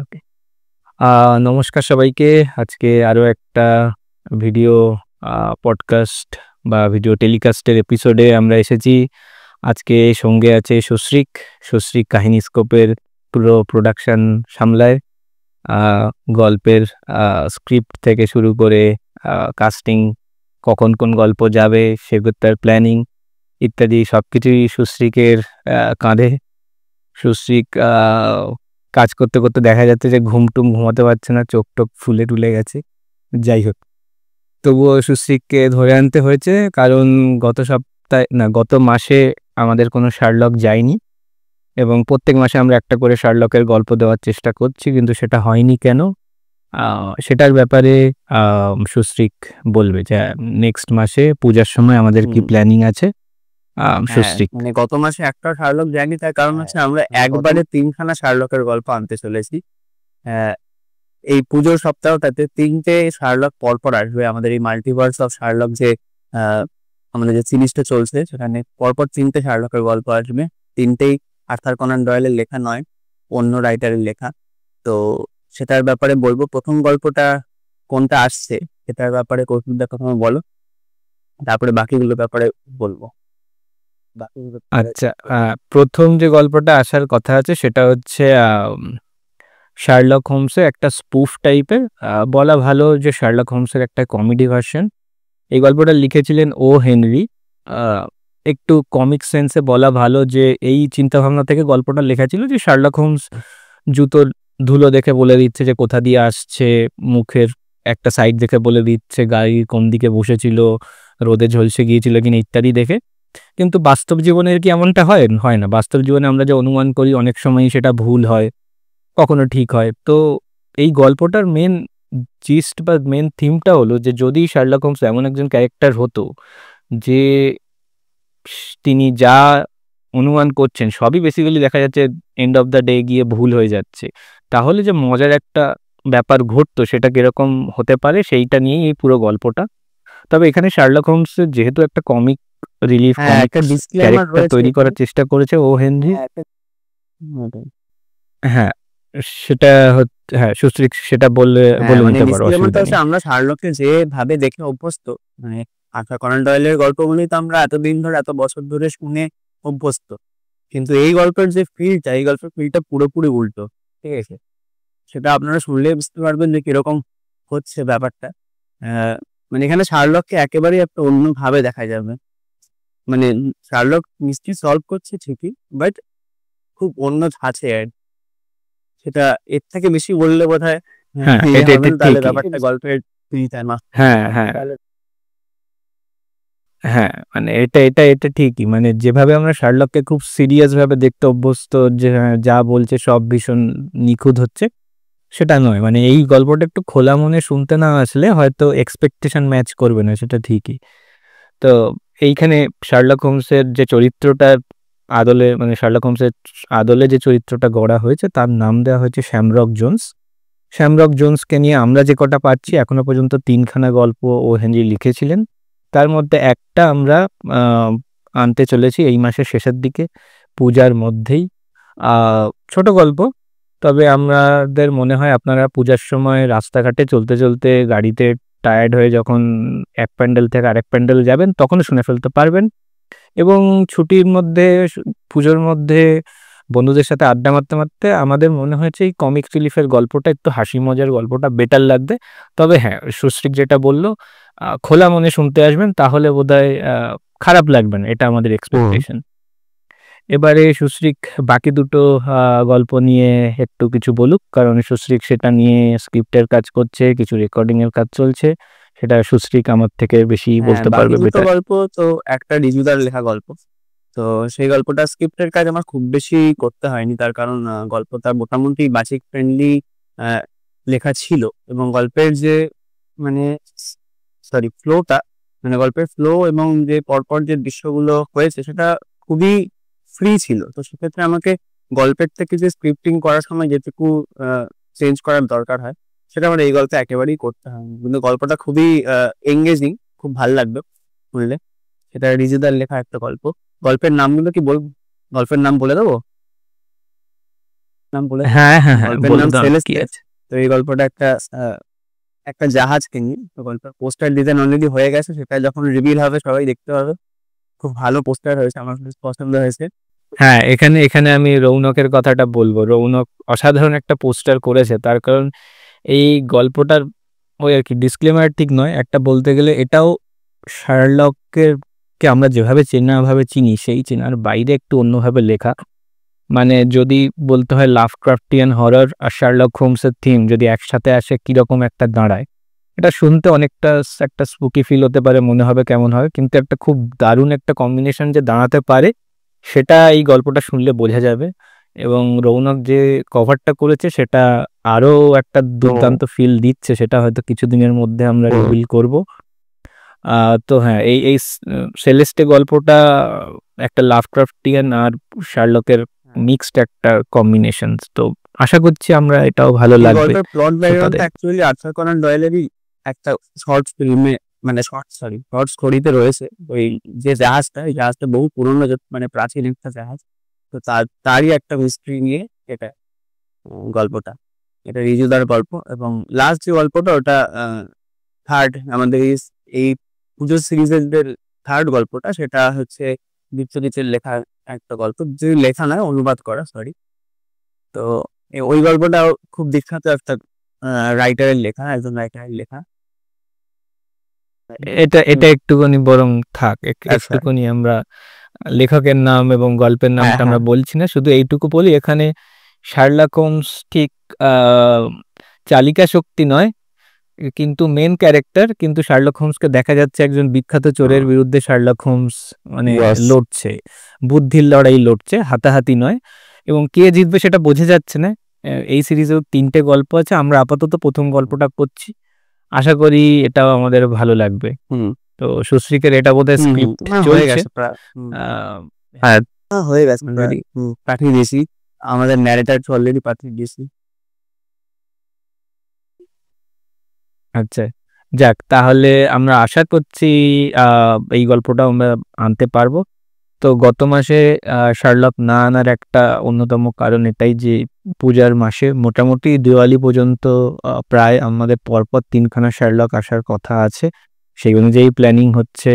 ওকে। নমস্কার সবাইকে। আজকে আরো একটা ভিডিও পডকাস্ট বা ভিডিও টেলিকাস্টের এপিসোডে আমরা এসেছি। আজকে সঙ্গে আছে সস্রিক। সস্রিক কাহিনী স্কোপের পুরো প্রোডাকশন সামলায়। আ গল্পের স্ক্রিপ্ট থেকে শুরু করে কাস্টিং, কখন কোন গল্প যাবে সেটার প্ল্যানিং ইত্যাদি সবকিছুই সস্রিকের কাঁধে। সস্রিক কাজ করতে করতে দেখা যাচ্ছে যে ঘুমটুম ঘুমাতে পারছে না, চোখ টোক ফুলে টুলে গেছে। যাই হোক, তবুও সস্রিককে ধরে আনতে হয়েছে, কারণ গত মাসে আমাদের কোনো শার্লক যায়নি এবং প্রত্যেক মাসে আমরা একটা করে শার্লকের গল্প দেওয়ার চেষ্টা করছি, কিন্তু সেটা হয়নি কেন সেটার ব্যাপারে সস্রিক বলবে যে নেক্সট মাসে পূজার সময় আমাদের কি প্ল্যানিং আছে। সস্রিক মানে গত মাসে একটা শার্লক যায়নি, তার কারণ হচ্ছে আমরা একবারে 3খানা শার্লকের গল্প আনতে চলেছি। এই পুজোর সপ্তাহটাতে 3টে শার্লক পরপর আসবে। আমাদের এই মাল্টিভার্স অফ শার্লক যে আমাদের যে সিরিজটা চলছে, সেখানে পরপর 3টে শার্লকের গল্প আসবে। 3টেই আর্থার কনান ডয়েলের লেখা নয়, অন্য রাইটারের লেখা। তো সেটার ব্যাপারে বলবো। প্রথম গল্পটা কোনটা আসছে সেটার ব্যাপারে কৌতুকদা প্রথমে বলো, তারপরে বাকিগুলোর ব্যাপারে বলবো। আচ্ছা, প্রথম যে গল্পটা আসার কথা আছে সেটা হচ্ছে শার্লক হোমসের একটা স্পুফ টাইপের, বলা ভালো যে শার্লক হোমসের একটা কমেডি ভার্সন। এই গল্পটা লিখেছিলেন ও হেনরি। একটু কমিক সেন্সে বলা ভালো যে এই চিন্তাভাবনা থেকে গল্পটা লেখা ছিল যে শার্লক হোমস জুতোর ধুলো দেখে বলে দিচ্ছে যে কোথা দিয়ে আসছে, মুখের একটা সাইড দেখে বলে দিচ্ছে গাড়ি কোন দিকে বসেছিল, রোদে ঝলসে গিয়েছিল কিনা ইত্যাদি দেখে। কিন্তু বাস্তব জীবনের কি এমনটা হয়? হয় না। বাস্তব জীবনে আমরা যে অনুমান করি অনেক সময়ই সেটা ভুল হয়, কখনো ঠিক হয়। তো এই গল্পটার মেন জিস্ট বা মেন থিমটা হলো যে যদি শার্লক হোমস এমন একজন ক্যারেক্টার হতো যে তিনি যা অনুমান করছেন সবই বেসিক্যালি দেখা যাচ্ছে এন্ড অফ দ্য ডে গিয়ে ভুল হয়ে যাচ্ছে, তাহলে যে মজার একটা ব্যাপার ঘটতো সেটা কিরকম হতে পারে সেইটা নিয়েই এই পুরো গল্পটা। তবে এখানে শার্লক হোমস যেহেতু একটা কমিক রিলিফ ক্যারেক্টার তৈরি করার চেষ্টা করেছে ও হেনরি। হ্যাঁ, সেটা হ্যাঁ সস্রিক সেটা বলে নিতে পারো, অসুবিধা নেই। আমরা শার্লককে যেভাবে দেখে অভ্যস্ত, মানে আর্থার কনান ডয়েলের গল্পগুলি তো আমরা এতদিন ধরে এত বছর ধরে শুনে অভ্যস্ত, কিন্তু এই গল্পের যে ফিলটা, এই গল্পের ফিলটা পুরোপুরি উল্টো। ঠিক আছে, সেটা আপনারা শুনলে বুঝতে পারবেন যে কিরকম হচ্ছে ব্যাপারটা। মানে এখানে শার্লককে একেবারেই একটা অন্যভাবে দেখা যাবে। মানে শার্লক মিস্ট্রি সলভ করছে ঠিকই, বাট খুব অন্য ধাঁচে। সেটা এর থেকে বেশি বললে বোধহয় তাহলে ব্যাপারটা গল্পের হ্যাঁ হ্যাঁ হ্যাঁ, মানে এটা এটা এটা ঠিকই। মানে যেভাবে আমরা শার্লককে খুব সিরিয়াস ভাবে দেখতে অভ্যস্ত, যে যা বলছে সব ভীষণ নিখুঁত হচ্ছে, সেটা নয়। মানে এই গল্পটা একটু খোলা মনে শুনতে না আসলে হয়তো এক্সপেকটেশন ম্যাচ করবে না, সেটা ঠিকই। তো এইখানে শার্লক হোমসের যে চরিত্রটা আদলে, মানে শার্লক হোমসের আদলে যে চরিত্রটা গড়া হয়েছে তার নাম দেওয়া হয়েছে শ্যামরক জোন্স। শ্যামরক জোন্সকে নিয়ে আমরা যে কটা পাচ্ছি এখনো পর্যন্ত 3খানা গল্প ও হেনরি লিখেছিলেন, তার মধ্যে একটা আমরা আনতে চলেছি এই মাসের শেষের দিকে, পূজার মধ্যেই। ছোট গল্প, তবে আমাদের মনে হয় আপনারা পূজার সময় রাস্তাঘাটে চলতে চলতে গাড়িতে টায়ার্ড হয়ে যখন এক প্যান্ডেল থেকে আরেক প্যান্ডেল যাবেন তখনও শুনে ফেলতে পারবেন। এবং ছুটির মধ্যে, পুজোর মধ্যে বন্ধুদের সাথে আড্ডা মারতে মারতে আমাদের মনে হয়েছে এই কমিক রিলিফের গল্পটা, একটু হাসি মজার গল্পটা বেটার লাগবে। তবে হ্যাঁ, সস্রিক যেটা বললো খোলা মনে শুনতে আসবেন, তাহলে বোধহয় খারাপ লাগবে না, এটা আমাদের এক্সপেকটেশন। এবারে সস্রিক বাকি দুটো গল্প নিয়ে একটু কিছু বলুক, কারণ সস্রিক সেটা নিয়ে স্ক্রিপ্টের কাজ করছে, কিছু রেকর্ডিং এর কাজ চলছে, সেটা সস্রিক আমার থেকে বেশি বলতে পারবে। গল্প তো একটা রিজুদার লেখা গল্প, তো সেই গল্পটা স্ক্রিপ্টের কাজ আমার খুব বেশি করতে হয়নি, তার কারণ গল্পটা মোটামুটি বাচিক ফ্রেন্ডলি লেখা ছিল, এবং গল্পের যে মানে ফ্লোটা, মানে গল্পের ফ্লো এবং যে পরপর যে দৃশ্যগুলো হয়েছে সেটা খুবই ফ্রি ছিল। তো সেক্ষেত্রে আমাকে গল্পের থেকে যে স্ক্রিপ্টিং করার সময় যেটুকু চেঞ্জ করার দরকার হয় সেটা আমার এই গল্পে একেবারেই করতে হয়, কিন্তু গল্পটা খুবই এঙ্গেজিং, খুব ভালো লাগবে শুনলে। সেটা রিজুদার লেখা একটা গল্প। গল্পের নামগুলো কি গল্পের নাম বলে দেবো? নাম বলে হ্যাঁ হ্যাঁ হ্যাঁ, গল্পের বলে নাম দাও কি সেলেস্টে। আছে। তো এই গল্পটা একটা জাহাজকে নিয়ে। তো গল্পের পোস্টার ডিজাইন অলরেডি হয়ে গেছে, সেটা যখন রিভিল হবে সবাই দেখতে পাবে। খুব ভালো পোস্টার হয়েছে, আমার খুব পছন্দ হয়েছে। হ্যাঁ, এখানে এখানে আমি রৌনকের কথাটা বলবো। রৌনক অসাধারণ একটা পোস্টার করেছে, তার কারণ এই গল্পটার ওই আর কি ডিসক্লেমার ঠিক নয়, একটা বলতে গেলে এটাও শার্লকের কে আমরা যেভাবে চেনাভাবে চিনি সেই চেনার বাইরে একটু অন্যভাবে লেখা। মানে যদি বলতে হয় লাভক্রাফটিয়ান হরর আর শার্লক হোমসের থিম যদি একসাথে আসে কিরকম একটা দাঁড়ায়, এটা শুনতে অনেকটা একটা স্পুকি ফিল হতে পারে, মনে হবে কেমন হবে, কিন্তু একটা খুব দারুণ একটা কম্বিনেশন যে দাঁড়াতে পারে সেটা এই গল্পটা শুনলে বোঝা যাবে। এবং রৌনক যে কভারটা করেছে সেটা আরো একটা দুর্দান্ত ফিল দিচ্ছে, সেটা হয়তো কিছুদিনের মধ্যে আমরা রিভিল করব। তো হ্যাঁ, এই এই সেলেস্টে গল্পটা একটা লাভক্রাফটিয়ান আর শার্লকের মিক্সড একটা কম্বিনেশন, তো আশা করছি আমরা এটাও ভালো এই লাগবে গল্পের প্লট শ্রোতাদের। ব্যাকগ্রাউন্ডটা অ্যাকচুয়ালি আর্থার কনান ডয়েলেরই একটা শর্ট ফিল্মে, মানে শর্ট স্টোরিতে রয়েছে। ওই যে জাহাজটা, এই জাহাজটা বহু পুরনো, মানে প্রাচীন একটা জাহাজ। তো তারই একটা মিস্ট্রি নিয়ে এটা গল্পটা, এটা রিজুদার গল্প। এবং লাস্ট যে গল্পটা ওটা থার্ড আমাদের এই পুজো সিরিজের থার্ড গল্পটা, সেটা হচ্ছে বিশ্বজিতের লেখা একটা গল্প, যে লেখা নয়, অনুবাদ করা, সরি। তো ওই গল্পটাও খুব বিখ্যাত একটা রাইটারের লেখা, একজন রাইটারের লেখা। এটা এটা একটুখানি বরং থাক, আচ্ছা। একটুখানি আমরা লেখকের নাম এবং গল্পের হ্যাঁ, নামটা আমরা হ্যাঁ। বলছি না, শুধু এইটুকু বলি এখানে শার্লক হোমস ঠিক আহ, চালিকা শক্তি নয়, কিন্তু মেন ক্যারেক্টার, কিন্তু শার্লক হোমসকে দেখা যাচ্ছে একজন বিখ্যাত চোরের বিরুদ্ধে শার্লক হোমস মানে Yes. লড়ছে, বুদ্ধির লড়াই লড়ছে, হাতাহাতি নয়। এবং কে জিতবে সেটা বোঝা যাচ্ছে না। এই সিরিজেও 3টে গল্প আছে, আমরা আপাতত প্রথম গল্পটা করছি, আশা করি এটাও আমাদের ভালো লাগবে। হুম, তো সুশ্রীকের এটা বোধহয় হুম, হুম। স্ক্রিপ্ট হয়ে চলছে। গেছে প্রায়। আহ, হ্যাঁ, হয়ে গেছে প্রায়। যদি পাঠিয়ে দিয়েছি, আমাদের ন্যারেটার অলরেডি পাঠিয়ে দিয়েছি। আচ্ছা, যাক তাহলে আমরা আশা করছি এই গল্পটা আমরা আনতে পারবো। তো গত মাসে শার্লক না আনার একটা অন্যতম কারণ এটাই যে পূজার মাসে মোটামুটি দিওয়ালি পর্যন্ত প্রায় আমাদের পরপর 3খানা শার্লক আসার কথা আছে। সেই অনুযায়ী প্ল্যানিং হচ্ছে।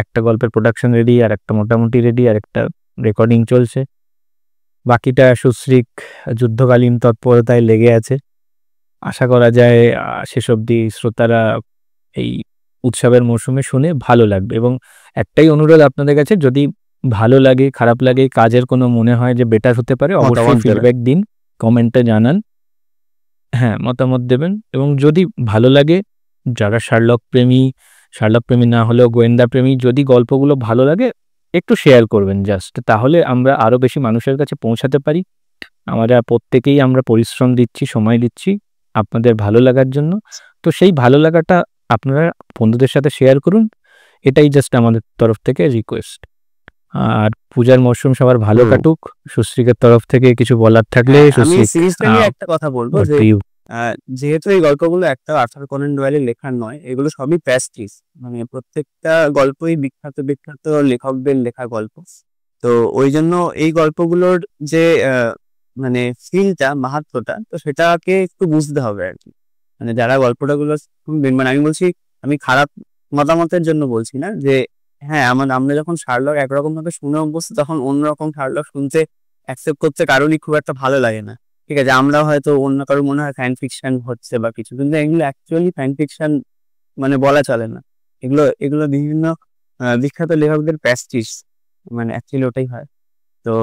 একটা গল্পের প্রোডাকশন রেডি, আর একটা মোটামুটি রেডি, আর একটা রেকর্ডিং চলছে, বাকিটা সুশ্রীক যুদ্ধকালীন তৎপরতায় লেগে আছে। আশা করা যায় শেষ অবধি শ্রোতারা এই উৎসবের মরশুমে শুনে ভালো লাগবে। এবং একটাই অনুরোধ আপনাদের কাছে, যদি ভালো লাগে খারাপ লাগে কাজের কোনো মনে হয় যে বেটার হতে পারে, অবশ্যই মতামত দেবেন। ফিডব্যাক দিন, কমেন্টে জানান। হ্যাঁ, মতামত দেবেন। এবং যদি ভালো লাগে, যারা শার্লক প্রেমী না হলেও গোয়েন্দা প্রেমী, যদি গল্পগুলো ভালো লাগে একটু শেয়ার করবেন জাস্ট, তাহলে আমরা আরো বেশি মানুষের কাছে পৌঁছাতে পারি। আমরা প্রত্যেকেই আমরা পরিশ্রম দিচ্ছি, সময় দিচ্ছি আপনাদের ভালো লাগার জন্য। তো সেই ভালো লাগাটা আপনারা বন্ধুদের সাথে শেয়ার করুন, এটাই জাস্ট আমাদের তরফ থেকে রিকোয়েস্ট। আর পূজার মরশুম সবার ভালো কাটুক। সুশ্রীকের তরফ থেকে কিছু বলার থাকলে হ্যাঁ, আমি সুশ্রীক, সিরিজটা নিয়ে একটা কথা বলবো over যে to you. যেহেতু এই গল্পগুলো একটা আর্থার কনান ডয়েলের লেখা নয়, এগুলো সবই প্যাস্ট্রিজ, মানে প্রত্যেকটা গল্পই বিখ্যাত বিখ্যাত লেখকদের লেখা গল্প। তো ওই জন্য এই গল্পগুলোর যে মানে ফিলটা, মাহাত্ম্যটা, তো সেটাকে একটু বুঝতে হবে আর কি। মানে যারা গল্পটাগুলো শুনবেন, মানে আমি বলছি, আমি খারাপ মতামতের জন্য বলছি না, যে হ্যাঁ, আমরা যখন শার্লক একরকম ভাবে শুনে অভ্যস্ত, তখন অন্যরকম শার্লক শুনতে অ্যাকসেপ্ট করতে কারোরই খুব একটা ভালো লাগে না। ঠিক আছে, আমরা হয়তো অন্য কারো মনে হয় ফ্যান ফিকশন হচ্ছে বা কিছু, কিন্তু এগুলো অ্যাকচুয়ালি ফ্যান ফিকশন মানে বলা চলে না। এগুলো এগুলো বিভিন্ন বিখ্যাত লেখকদের প্যাস্টিস, মানে অ্যাকচুয়ালি ওটাই হয়। তো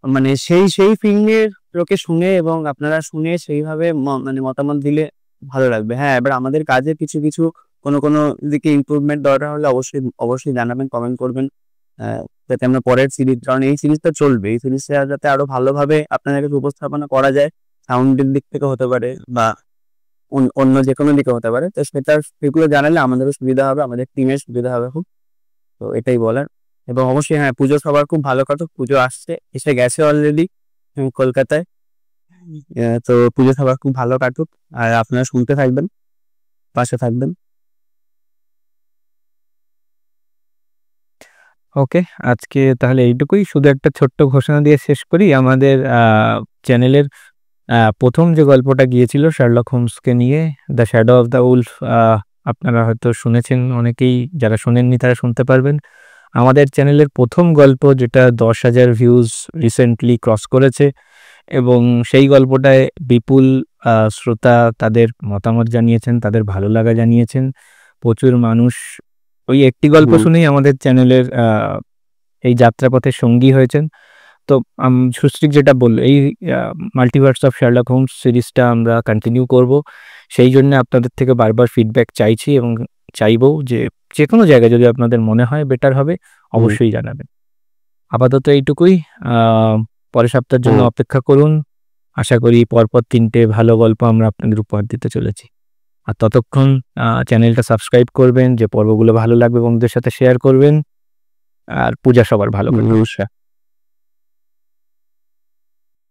মানে সেই ফিল্মের লোকে শুনে এবং আপনারা শুনে সেইভাবে মানে মতামত দিলে ভালো লাগবে। হ্যাঁ, এবার আমাদের কাজে কিছু কিছু কোনো দিকে ইমপ্রুভমেন্ট দরকার হলে অবশ্যই অবশ্যই জানাবেন, কমেন্ট করবেন, যাতে আমরা পরের সিরিজ, কারণ এই সিরিজটা চলবে, এই সিরিজটা যাতে আরো ভালোভাবে আপনাদের কাছে উপস্থাপনা করা যায়, সাউন্ডের দিক থেকে হতে পারে বা অন্য যে কোনো দিকে হতে পারে, তো সেগুলো জানালে আমাদেরও সুবিধা হবে, আমাদের টিমের সুবিধা হবে খুব। তো এটাই বলার। এবং অবশ্যই হ্যাঁ, পুজো সবার খুব ভালো কাটুক। পুজো আসছে, এসে গেছে অলরেডি কলকাতায়। তো পুজো সবার খুব ভালো কাটুক, আর আপনারা শুনতে থাকবেন, পাশে থাকবেন। ওকে, আজকে তাহলে এইটুকুই। শুধু একটা ছোট্ট ঘোষণা দিয়ে শেষ করি। আমাদের চ্যানেলের ১ম যে গল্পটা গিয়েছিল শার্লক হোমসকে নিয়ে, 'the shadow of the Wolf', আপনারা হয়তো শুনেছেন অনেকেই, যারা শোনেননি তারা শুনতে পারবেন। আমাদের চ্যানেলের ১ম গল্প যেটা ১০,০০০ ভিউজ রিসেন্টলি ক্রস করেছে এবং সেই গল্পটায় বিপুল শ্রোতা তাদের মতামত জানিয়েছেন, তাদের ভালো লাগা জানিয়েছেন। প্রচুর মানুষ ওই একটি গল্প হুম, শুনেই আমাদের চ্যানেলের এই যাত্রাপথের সঙ্গী হয়েছেন। তো সুশ্রীক যেটা বলল, এই মাল্টিভার্স অফ শার্লক হোমস সিরিজটা আমরা কন্টিনিউ করব। সেই জন্য আপনাদের থেকে বারবার ফিডব্যাক চাইছি এবং চাইবো যে যেকোনো জায়গায় যদি আপনাদের মনে হয় বেটার হবে, হুম, অবশ্যই জানাবেন। আপাতত এইটুকুই। আ পরের সপ্তাহের জন্য হুম। অপেক্ষা করুন। আশা করি পরপর ৩ টে ভালো গল্প আমরা আপনাদের উপহার দিতে চলেছি। আর ততক্ষণ চ্যানেলটা সাবস্ক্রাইব করবেন, যে পর্বগুলো ভালো লাগবে বন্ধুদের সাথে শেয়ার করবেন। আর পূজা সবার ভালো কাটুক। নমস্কার।